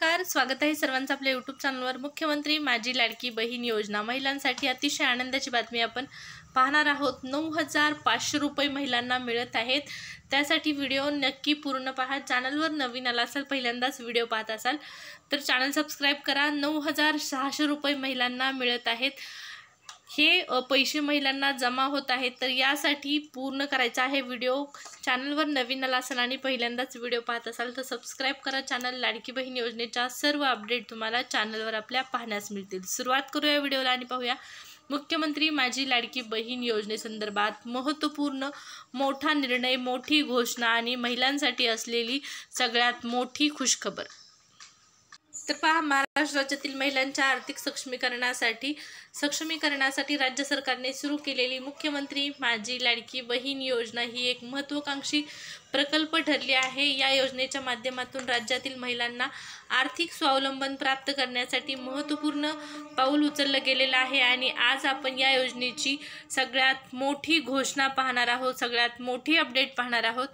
नमस्कार, स्वागत आहे सर्वांचं आपल्या यूट्यूब चॅनलवर। मुख्यमंत्री माझी लाडकी बहीण योजना महिलांसाठी अतिशय आनंदाची बातमी आपण पाहणार आहोत। 9,500 रुपये महिलांना मिळत आहेत। त्यासाठी व्हिडिओ नक्की पूर्ण पहा। चॅनलवर नवीन आला असाल, पहिल्यांदाच व्हिडिओ पाहत असाल तर चॅनल सबस्क्राइब करा। 9,600 रुपये महिलांना मिळत आहेत। हे पैसे महिलांना जमा होत आहेत, तर यासाठी पूर्ण करायचा आहे व्हिडिओ। चॅनलवर नवीन आला असाल आणि पहिल्यांदाच व्हिडिओ पाहत असाल तर सबस्क्राइब करा। चॅनल लाडकी बहीण योजनेच्या सर्व अपडेट तुम्हाला चॅनलवर आपल्या पाहण्यास मिळतील। सुरुवात करूया व्हिडिओला आणि पाहूया मुख्यमंत्री माझी लाडकी बहीण योजनेसंदर्भात महत्त्वपूर्ण मोठा निर्णय, मोठी घोषणा आणि महिलांसाठी असलेली सगळ्यात मोठी खुशखबर। तर पहा, महाराष्ट्र राज्यातील महिलांच्या आर्थिक सक्षमीकरणासाठी राज्य सरकारने सुरू केलेली मुख्यमंत्री माझी लाडकी बहीण योजना ही एक महत्त्वाकांक्षी प्रकल्प ठरली आहे। या योजनेच्या माध्यमातून राज्यातील महिलांना आर्थिक स्वावलंबन प्राप्त करण्यासाठी महत्त्वपूर्ण पाऊल उचललं गेलेलं आहे आणि आज आपण या योजनेची सगळ्यात मोठी घोषणा पाहणार आहोत, सगळ्यात मोठी अपडेट पाहणार आहोत।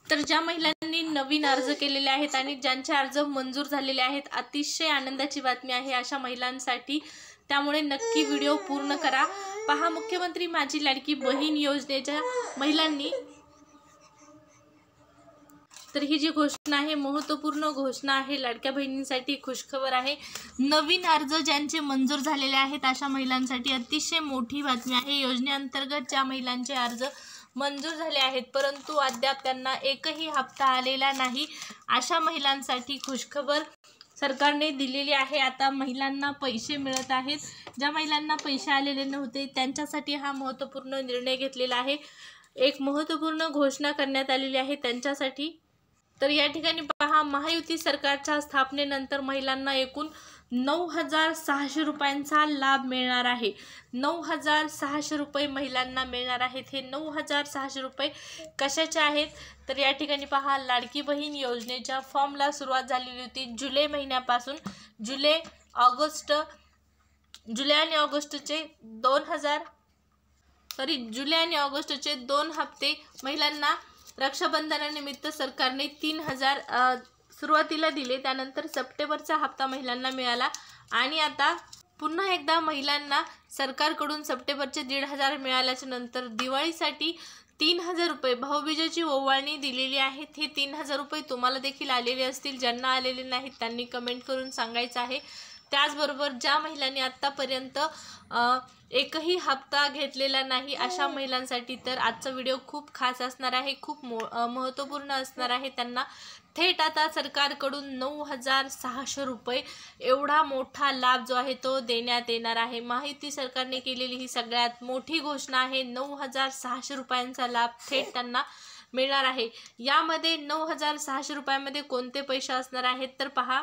तर ज्या महिलांनी नवीन अर्ज केलेले आहेत आणि ज्यांचे अर्ज मंजूर झालेले आहेत, अतिशय आनंदाची बातमी आहे अशा महिलांसाठी, त्यामुळे नक्की व्हिडिओ पूर्ण करा। पहा, मुख्यमंत्री माझी लाडकी बहीण योजनेच्या महिलांनी, तर ही जी घोषणा आहे महत्त्वपूर्ण घोषणा आहे, लाडक्या बहिणींसाठी खुशखबर आहे। नवीन अर्ज ज्यांचे मंजूर झालेले आहेत अशा महिलांसाठी अतिशय मोठी बातमी आहे। योजनेअंतर्गत ज्या महिलांचे अर्ज मंजूर झाले आहेत परंतु अद्याप त्यांना एकही हप्ता आलेला नाही, अशा महिलांसाठी खुशखबर सरकारने दिलेली आहे। आता महिलांना पैसे मिळत आहेत। ज्या महिलांना पैसे आलेले नव्हते त्यांच्यासाठी हा महत्त्वपूर्ण निर्णय घेतलेला आहे, एक महत्त्वपूर्ण घोषणा करण्यात आलेली आहे त्यांच्यासाठी। तर या ठिकाणी पहा, महायुती सरकारच्या स्थापनेनंतर महिलांना एकूण 9,600 रुपयांचा लाभ मिळणार आहे। 9,600 रुपये महिलांना मिळणार आहेत। हे 9,600 रुपये कशाचे आहेत तर या ठिकाणी पहा, लाडकी बहीण योजनेच्या फॉर्मला सुरुवात झालेली होती जुलै महिन्यापासून। जुलै आणि ऑगस्टचे 2 हप्ते महिलांना रक्षाबंधनानिमित्त सरकारने 3,000 सुरुवातीला दिले, त्यानंतर सप्टेंबरचा हप्ता महिलांना मिळाला आणि आता पुन्हा एकदा महिलांना सरकारकडून सप्टेंबरचे 1,500 मिळाल्याच्या नंतर दिवाळीसाठी 3,000 रुपये भाऊबीजेची ओवाळणी दिलेली आहे। हे 3,000 रुपये तुम्हाला देखील आलेले असतील, ज्यांना आलेले नाहीत त्यांनी कमेंट करून सांगायचं आहे। त्याचबरोबर ज्या महिलांनी आत्तापर्यंत एकही हप्ता घेतलेला नाही अशा महिलांसाठी तर आजचा व्हिडिओ खूप खास असणार आहे, खूप महत्त्वपूर्ण असणार आहे। त्यांना थेट आता सरकारकडून 9,600 रुपये एवढा मोठा लाभ जो आहे तो देण्यात येणार आहे। महायुती सरकारने केलेली ही सगळ्यात मोठी घोषणा आहे। 9,600 रुपयांचा लाभ थेट त्यांना मिळणार आहे। यामध्ये 9,600 रुपयांमध्ये कोणते पैसे असणार आहेत तर पहा,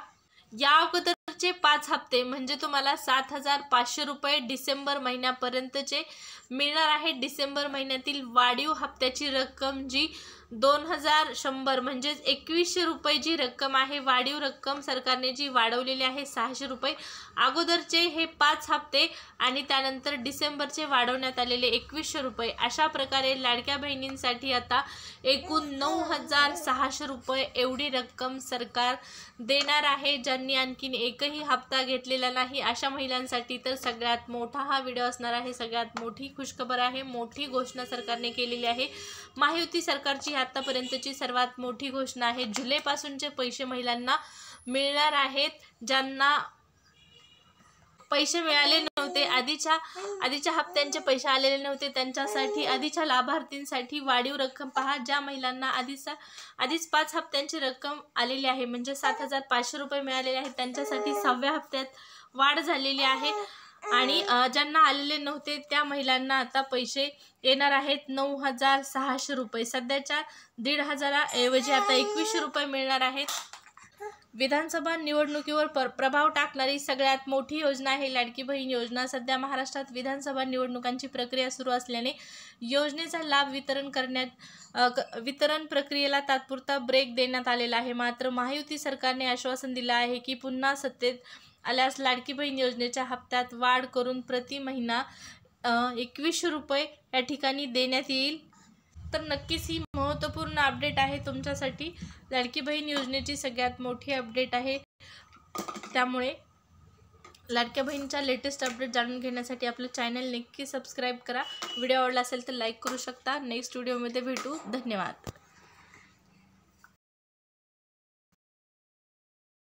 या अगोदरचे 5 हप्ते म्हणजे तुम्हाला 7,500 रुपये डिसेंबर महिन्यापर्यंतचे मिळणार आहे। डिसेंबर महिन्यातील वाढीव हप्त्याची रक्कम जी 2,100 म्हणजे 2,100 रुपये जी रक्कम आहे, वाढीव रक्कम सरकारने जी वाढवलेली आहे 600 रुपये। अगोदरचे हे 5 हप्ते आणि त्यानंतर डिसेंबरचे वाढवण्यात आलेले 2,100 रुपये, अशा प्रकारे लाडक्या बहिणींसाठी आता एकूण 9,600 रुपये एवढी रक्कम सरकार देणार आहे। ज्यांनी आणखीन एकही हप्ता घेतलेला नाही अशा महिलांसाठी तर सगळ्यात मोठा हा व्हिडिओ असणार आहे, सगळ्यात मोठी खुशखबर आहे, मोठी घोषणा सरकारने केलेली आहे। महायुती सरकारची आतापर्यंतची सर्वात मोठी घोषणा आहे। जुलैपासूनचे पैसे महिलांना मिळणार आहेत। ज्यांना पैसे मिळाले नव्हते, आधीच्या हप्त्यांचे पैसे आलेले नव्हते त्यांच्यासाठी, आधीच्या लाभार्थींसाठी वाढीव रक्कम पहा। ज्या महिलांना आधीच 5 हप्त्यांची रक्कम आलेली आहे म्हणजे 7,500 रुपये मिळालेले आहेत त्यांच्यासाठी 6व्या हप्त्यात वाढ झालेली आहे आणि ज्यांना आलेले नव्हते त्या महिलांना आता पैसे येणार आहेत 9,600 रुपये। सध्याच्या 1,500 ऐवजी आता 2,100 रुपये मिळणार आहेत। विधानसभा निवडणुकीवर प्रभाव टाकणारी सगळ्यात मोठी योजना आहे लाडकी बहीण योजना। सध्या महाराष्ट्रात विधानसभा निवडणुकांची प्रक्रिया सुरू असल्याने योजनेचा लाभ वितरण प्रक्रियेला तात्पुरता ब्रेक देण्यात आलेला आहे। मात्र महायुती सरकारने आश्वासन दिलं आहे की पुन्हा सत्तेत आल्यास लाडकी बहीण योजनेच्या हप्त्यात वाढ करून प्रति महिना 2,100 रुपये या ठिकाणी देण्यात येईल। तर नक्कीच ही महत्त्वपूर्ण अपडेट आहे तुमच्यासाठी. लाडकी बहीण योजनेची सगळ्यात मोठी अपडेट आहे. त्यामुळे लाडक्या बहिणीच्या लेटेस्ट अपडेट जाणून घेण्यासाठी आपलं चॅनल नक्की सबस्क्राईब करा. व्हिडिओ आवडला असेल तर लाईक करू शकता. नेक्स्ट व्हिडिओमध्ये भेटू. धन्यवाद.